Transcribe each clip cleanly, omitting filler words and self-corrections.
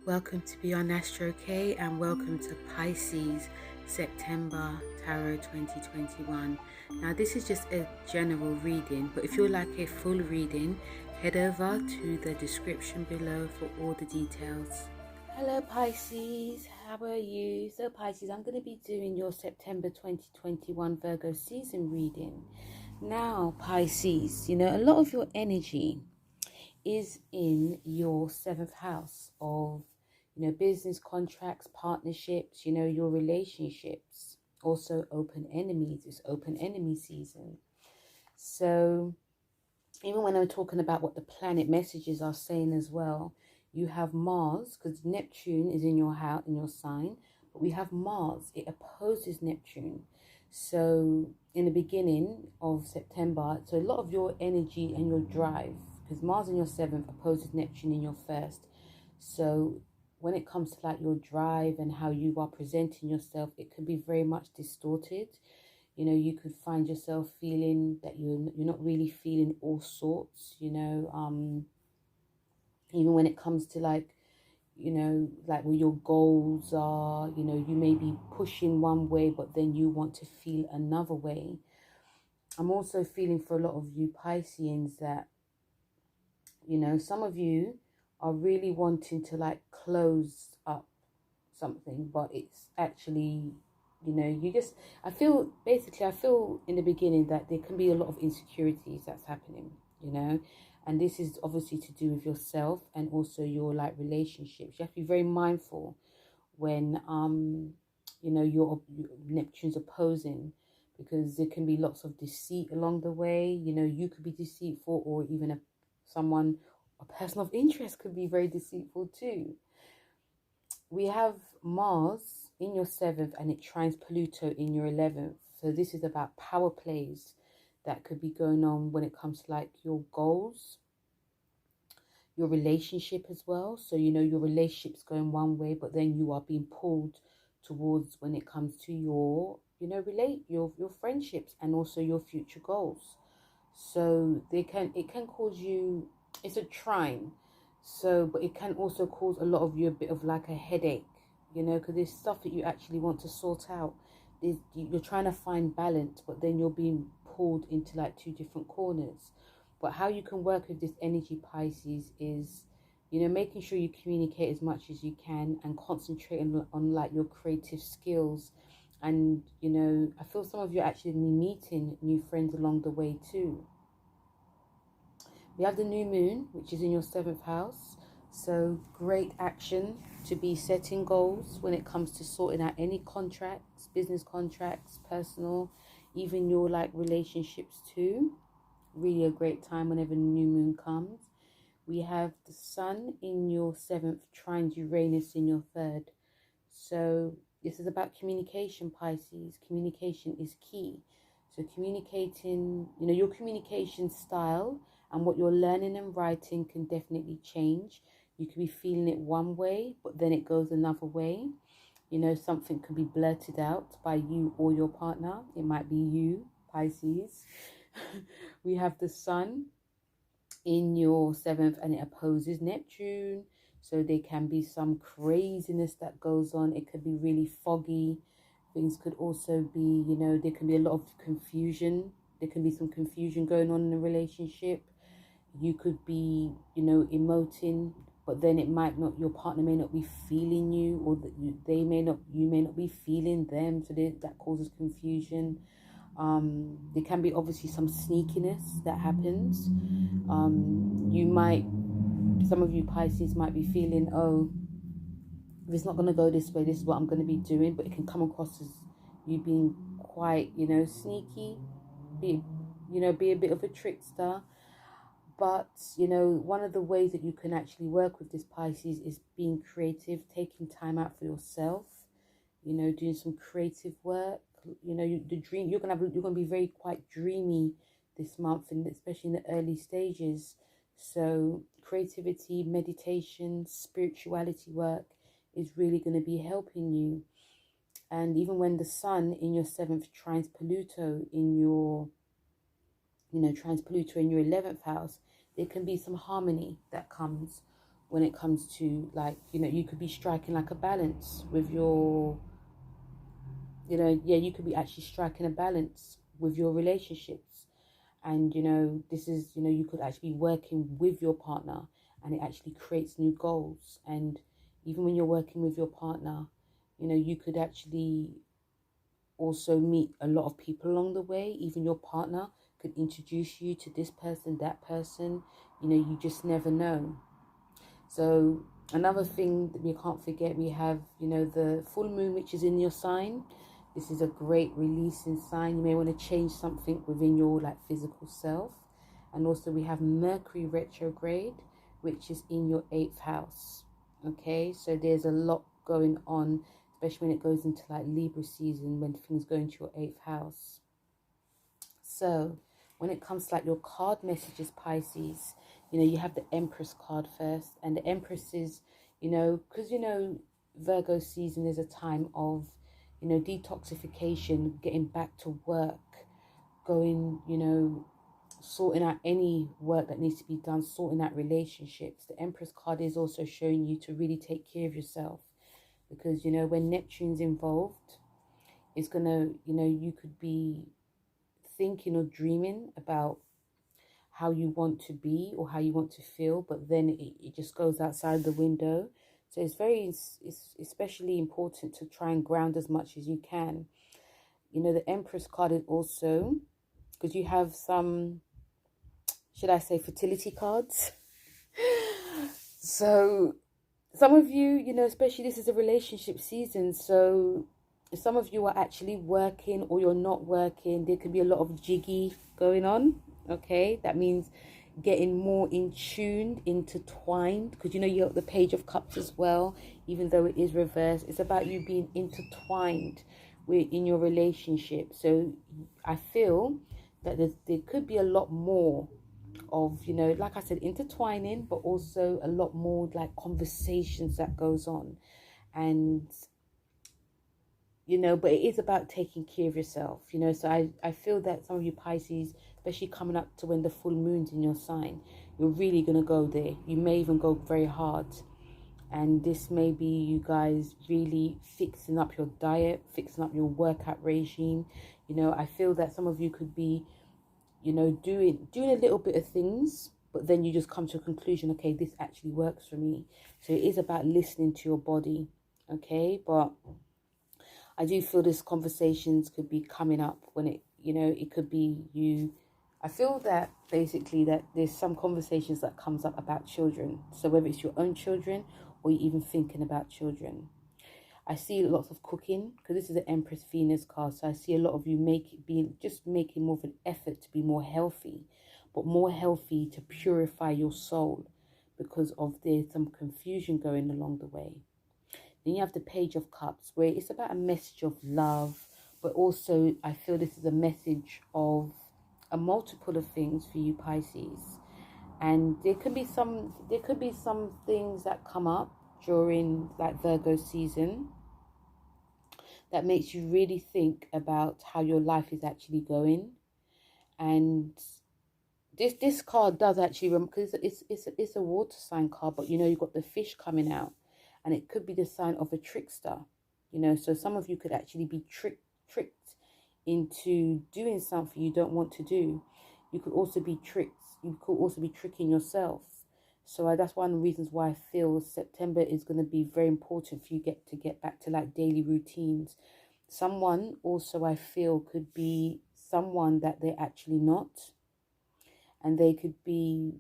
Welcome to Beyond Astro K and welcome to Pisces September Tarot 2021. Now this is just a general reading, but if you'd like a full reading, head over to the description below for all the details. Hello Pisces, how are you? So Pisces, I'm going to be doing your September 2021 Virgo season reading. Now Pisces, a lot of your energy is in your 7th house of business contracts, partnerships, your relationships. Also open enemies. It's open enemy season. So even when I'm talking about what the planet messages are saying as well, you have Mars, because Neptune is in your house, in your sign, but we have Mars. It opposes Neptune. So in the beginning of September, so a lot of your energy and your drive, because Mars in your 7th opposes Neptune in your 1st. So when it comes to like your drive and how you are presenting yourself, it can be very much distorted. You could find yourself feeling that you're not really feeling all sorts, even when it comes to like where your goals are, you may be pushing one way, but then you want to feel another way. I'm also feeling for a lot of you Pisceans that, some of you are really wanting to like close up something, but it's actually, I feel in the beginning that there can be a lot of insecurities that's happening, and this is obviously to do with yourself and also your like relationships. You have to be very mindful when, your Neptune's opposing, because there can be lots of deceit along the way. You could be deceitful, or even a person of interest could be very deceitful too. We have Mars in your 7th and it trines Pluto in your 11th. So this is about power plays that could be going on when it comes to like your goals, your relationship as well. So, your relationship's going one way, but then you are being pulled towards when it comes to your, your friendships and also your future goals. So it can cause you, it's a trine. So, but it can also cause a lot of you a bit of like a headache, because there's stuff that you actually want to sort out. You're trying to find balance, but then you're being pulled into like two different corners. But how you can work with this energy, Pisces, is, making sure you communicate as much as you can and concentrate on like your creative skills. And, I feel some of you are actually meeting new friends along the way too. We have the new moon, which is in your 7th house. So great action to be setting goals when it comes to sorting out any contracts, business contracts, personal, even your like relationships too. Really a great time whenever the new moon comes. We have the sun in your 7th, trines Uranus in your 3rd. So this is about communication, Pisces. Communication is key. So communicating, your communication style and what you're learning and writing can definitely change. You could be feeling it one way, but then it goes another way. Something could be blurted out by you or your partner. It might be you, Pisces. We have the sun in your 7th and it opposes Neptune. So there can be some craziness that goes on. It could be really foggy. Things could also be, there can be a lot of confusion. There can be some confusion going on in a relationship. You could be, emoting, but then it might not, your partner may not be feeling you, or that you may not be feeling them. So that causes confusion. There can be obviously some sneakiness that happens. Some of you Pisces might be feeling, oh, if it's not going to go this way, this is what I'm going to be doing. But it can come across as you being quite, sneaky, be a bit of a trickster. But, one of the ways that you can actually work with this Pisces is being creative, taking time out for yourself, doing some creative work. You're going to be very quite dreamy this month, and especially in the early stages. So creativity, meditation, spirituality work is really going to be helping you. And even when the sun in your 7th trines Pluto in your, trines Pluto in your 11th house, there can be some harmony that comes when it comes to, like, you know, you could be striking like a balance with your, you know, yeah, you could be actually striking a balance with your relationships. And, you know, this is, you know, you could actually be working with your partner, and it actually creates new goals. And even when you're working with your partner, you know, you could actually also meet a lot of people along the way. Even your partner could introduce you to this person, that person. You know, you just never know. So another thing that we can't forget, we have, you know, the full moon, which is in your sign. This is a great releasing sign. You may want to change something within your, like, physical self. And also we have Mercury Retrograde, which is in your 8th house. Okay, so there's a lot going on, especially when it goes into like Libra season, when things go into your 8th house. So when it comes to like your card messages, Pisces, you know, you have the Empress card first. And the Empress is, you know, because, you know, Virgo season is a time of, you know, detoxification, getting back to work, going, you know, sorting out any work that needs to be done, sorting out relationships. The Empress card is also showing you to really take care of yourself, because, you know, when Neptune's involved, it's gonna, you know, you could be thinking or dreaming about how you want to be or how you want to feel, but then it just goes outside the window. So it's especially important to try and ground as much as you can. You know, the Empress card is also, because you have some, should I say, fertility cards. So some of you, you know, especially this is a relationship season, so some of you are actually working or you're not working. There could be a lot of jiggy going on. Okay, that means getting more in tuned, intertwined, because, you know, you have the Page of Cups as well. Even though it is reversed, it's about you being intertwined in your relationship. So I feel that there could be a lot more of, you know, like I said, intertwining, but also a lot more like conversations that goes on. And, you know, but it is about taking care of yourself, you know. So I feel that some of you Pisces, especially coming up to when the full moon's in your sign, you're really going to go there. You may even go very hard. And this may be you guys really fixing up your diet, fixing up your workout regime. You know, I feel that some of you could be, you know, doing a little bit of things, but then you just come to a conclusion, okay, this actually works for me. So it is about listening to your body. Okay, but I do feel this conversations could be coming up when it, you know, it could be you. I feel that basically that there's some conversations that comes up about children. So whether it's your own children or you're even thinking about children. I see lots of cooking, because this is an Empress Venus card. So I see a lot of you making more of an effort to be more healthy, but more healthy to purify your soul, because of there's some confusion going along the way. Then you have the Page of Cups, where it's about a message of love, but also I feel this is a message of a multiple of things for you Pisces. And there could be some things that come up during like Virgo season that makes you really think about how your life is actually going. And this card does actually, because it's a water sign card, but, you know, you've got the fish coming out, and it could be the sign of a trickster, you know. So some of you could actually be tricked into doing something you don't want to do. You could also be tricked. You could also be tricking yourself. So that's one of the reasons why I feel September is going to be very important for you to get back to like daily routines. Someone also I feel could be someone that they're actually not. And they could be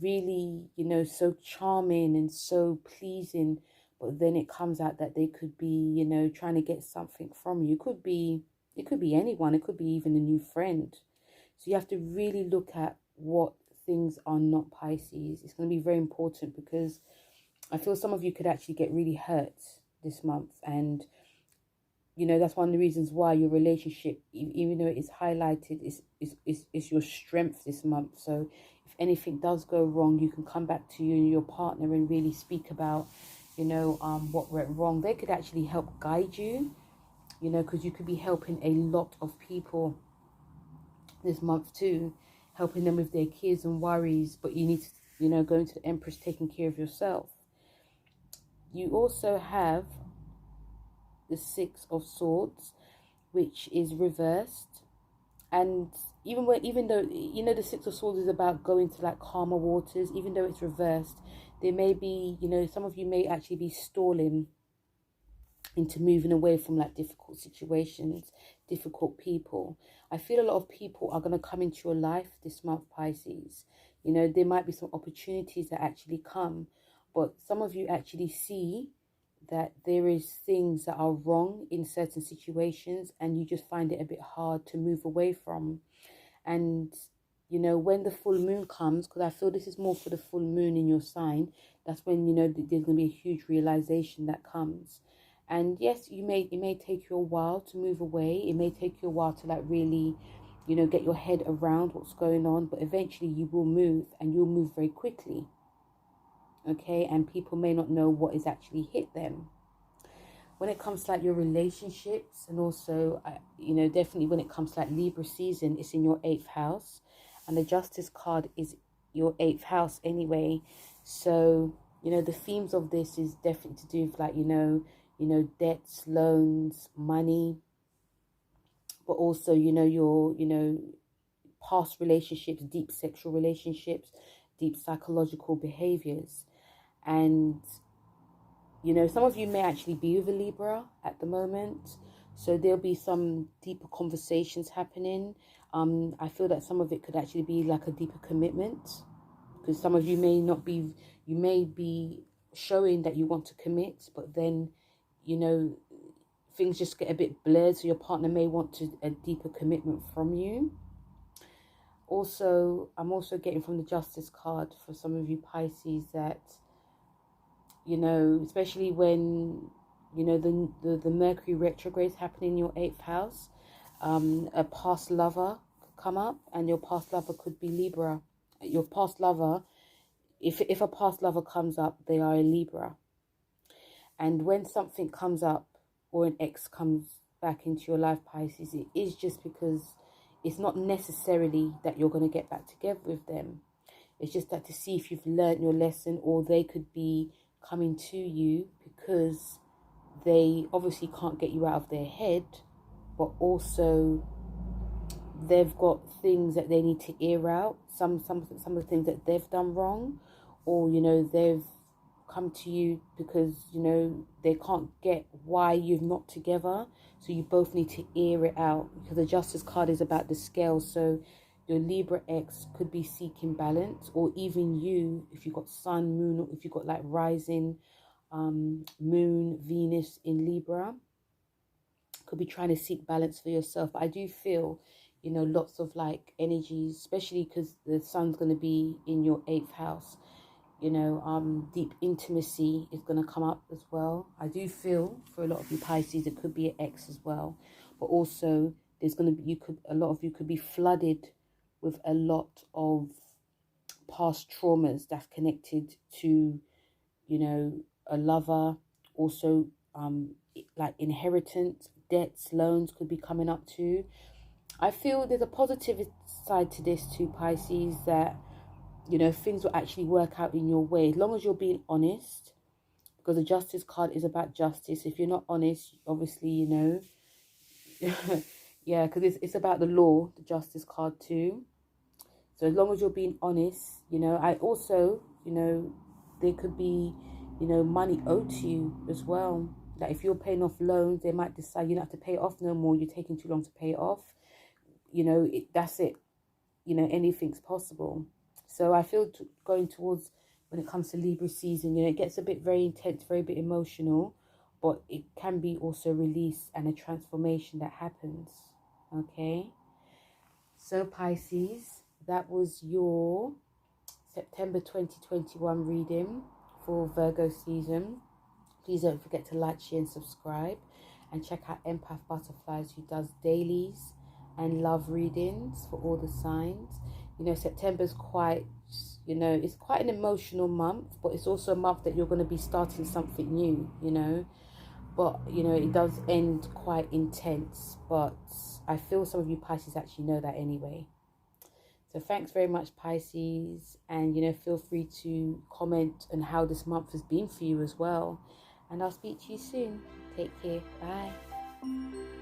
really, you know, so charming and so pleasing. But then it comes out that they could be, you know, trying to get something from you. It could be anyone. It could be even a new friend. So you have to really look at what things are not Pisces. It's going to be very important, because I feel some of you could actually get really hurt this month. And, you know, that's one of the reasons why your relationship, even though it is highlighted, is your strength this month. So if anything does go wrong, you can come back to you and your partner and really speak about, you know, what went wrong. They could actually help guide you, you know, because you could be helping a lot of people this month too, helping them with their kids and worries. But you need to you know, going to the Empress, taking care of yourself. You also have the Six of Swords, which is reversed. And even though, you know, the Six of Swords is about going to like calmer waters, even though it's reversed, there may be, you know, some of you may actually be stalling into moving away from like difficult situations, difficult people. I feel a lot of people are going to come into your life this month, Pisces. You know, there might be some opportunities that actually come, but some of you actually see that there is things that are wrong in certain situations, and you just find it a bit hard to move away from. And you know, when the full moon comes, because I feel this is more for the full moon in your sign, that's when, you know, there's going to be a huge realization that comes. And yes, it may take you a while to move away. It may take you a while to like really, you know, get your head around what's going on, but eventually you will move, and you'll move very quickly. Okay, and people may not know what is actually hit them. When it comes to like your relationships, and also, you know, definitely when it comes to like Libra season, it's in your 8th house, and the Justice card is your 8th house anyway. So, you know, the themes of this is definitely to do with like, you know, debts, loans, money, but also, you know, your, you know, past relationships, deep sexual relationships, deep psychological behaviors. And you know, some of you may actually be with a Libra at the moment, so there'll be some deeper conversations happening. I feel that some of it could actually be like a deeper commitment, because some of you may not be, you may be showing that you want to commit, but then, you know, things just get a bit blurred, so your partner may want a deeper commitment from you. Also, I'm also getting from the Justice card for some of you Pisces that, you know, especially when, you know, the Mercury Retrograde is happening in your 8th house, a past lover could come up, and your past lover could be Libra. Your past lover, if a past lover comes up, they are a Libra. And when something comes up, or an ex comes back into your life, Pisces, it is just because it's not necessarily that you're going to get back together with them. It's just that to see if you've learned your lesson, or they could be coming to you because they obviously can't get you out of their head, but also they've got things that they need to air out, some of the things that they've done wrong, or, you know, they've come to you because, you know, they can't get why you're not together, so you both need to air it out, because the Justice card is about the scale. So your Libra ex could be seeking balance, or even you, if you've got Sun, Moon, or if you've got like rising Moon, Venus in Libra, could be trying to seek balance for yourself. But I do feel, you know, lots of like energies, especially because the Sun's going to be in your 8th house. You know, deep intimacy is going to come up as well. I do feel for a lot of you Pisces, it could be an ex as well, but also there's going to be, a lot of you could be flooded with a lot of past traumas that's connected to, you know, a lover. Also, like inheritance, debts, loans could be coming up too. I feel there's a positive side to this too, Pisces, that, you know, things will actually work out in your way, as long as you're being honest, because the Justice card is about justice. If you're not honest, obviously, you know, yeah, because it's about the law, the Justice card too. So as long as you're being honest, you know, I also, you know, there could be, you know, money owed to you as well. That if you're paying off loans, they might decide you don't have to pay it off no more. You're taking too long to pay it off. You know, that's it. You know, anything's possible. So I feel going towards, when it comes to Libra season, you know, it gets a bit very intense, very bit emotional, but it can be also release and a transformation that happens. Okay. So Pisces, that was your September 2021 reading for Virgo season. Please don't forget to like, share and subscribe, and check out Empath Butterflies, who does dailies and love readings for all the signs. You know, September's quite, you know, it's quite an emotional month, but it's also a month that you're going to be starting something new, you know. But, you know, it does end quite intense, but I feel some of you Pisces actually know that anyway. So thanks very much, Pisces. And, feel free to comment on how this month has been for you as well. And I'll speak to you soon. Take care. Bye.